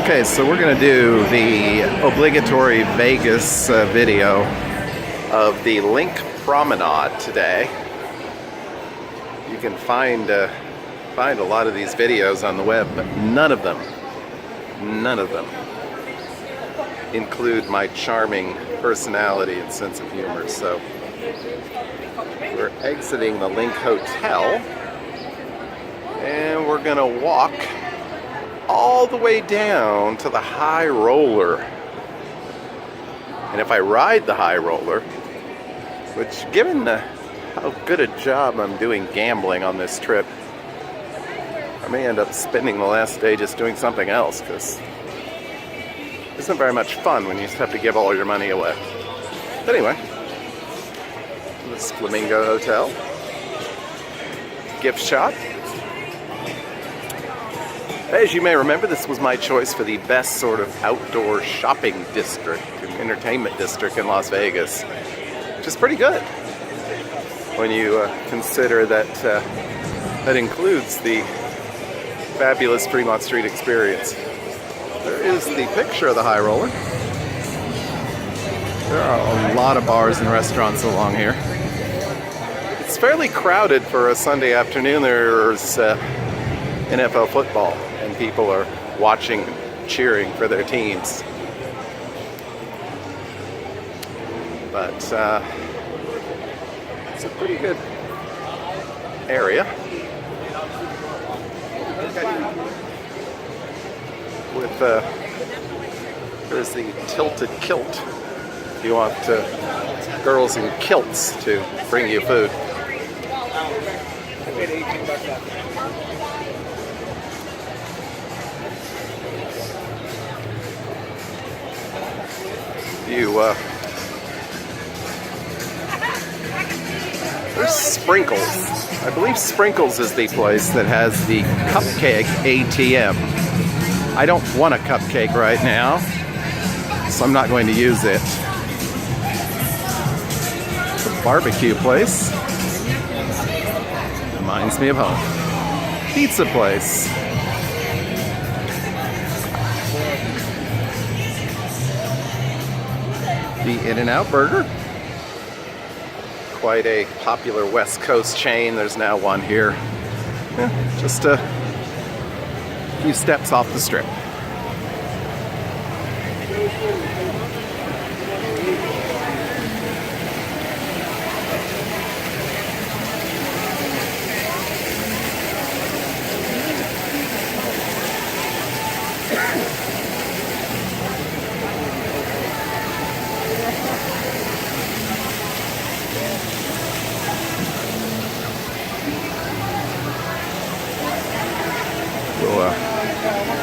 Okay, so we're going to do the obligatory Vegas video of the Linq Promenade today. You can find a lot of these videos on the web, but none of them include my charming personality and sense of humor. So we're exiting the Linq Hotel, and we're going to walk all the way down to the high roller. And if I ride the high roller, which given how good a job I'm doing gambling on this trip, I may end up spending the last day just doing something else, because it isn't very much fun when you just have to give all your money away. But anyway, this Flamingo Hotel, gift shop. As you may remember, this was my choice for the best sort of outdoor shopping district and entertainment district in Las Vegas, which is pretty good when you consider that that includes the fabulous Fremont Street experience. There is the picture of the high roller. There are a lot of bars and restaurants along here. It's fairly crowded for a Sunday afternoon. There's NFL football, and people are watching, cheering for their teams. But it's a pretty good area. With there's the tilted kilt. If you want girls in kilts to bring you food. I paid $18. There's Sprinkles. I believe Sprinkles is the place that has the Cupcake ATM. I don't want a cupcake right now, so I'm not going to use it. The barbecue place reminds me of home. Pizza place. The In-N-Out Burger. Quite a popular West Coast chain. There's now one here. Yeah, just a few steps off the strip.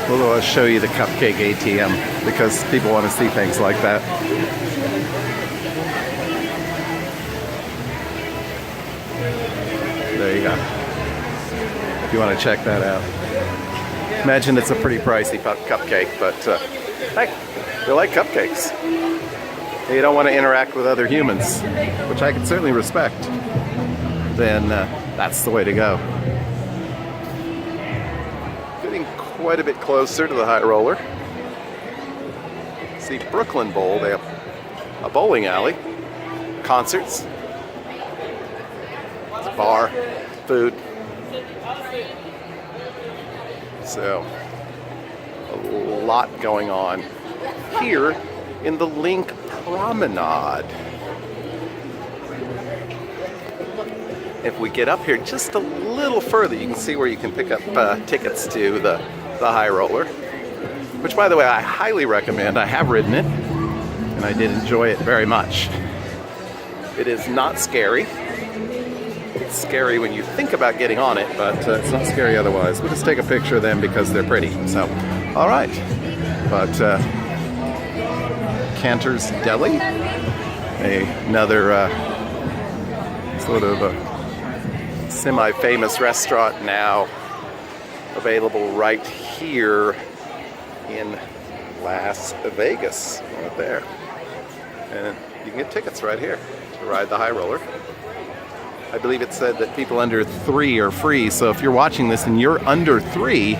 We'll show you the Cupcake ATM because people want to see things like that. There you go. If you want to check that out. Imagine it's a pretty pricey cupcake, but hey, they like cupcakes. They don't want to interact with other humans, which I can certainly respect. Then that's the way to go. Quite a bit closer to the high roller. See Brooklyn Bowl, they have a bowling alley, concerts, bar, food. So a lot going on here in the Linq Promenade. If we get up here just a little further, you can see where you can pick up tickets to the high roller, which, by the way, I highly recommend. I have ridden it, and I did enjoy it very much. It is not scary. It's scary when you think about getting on it, but it's not scary otherwise. We'll just take a picture of them because they're pretty. So, all right. But Canter's Deli, another sort of a semi-famous restaurant now available right here in Las Vegas, right there. And you can get tickets right here to ride the high roller. I believe it said that people under 3 are free, so if you're watching this and you're under 3,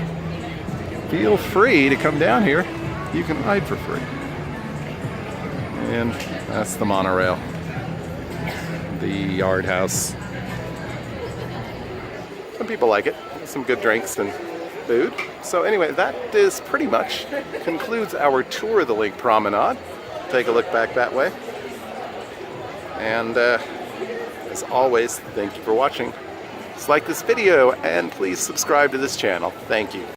feel free to come down here. You can ride for free. And that's the monorail. The yard house. Some people like it. Some good drinks and food. So anyway, that is pretty much concludes our tour of the Linq Promenade. Take a look back that way. And as always, thank you for watching. Just like this video and please subscribe to this channel. Thank you.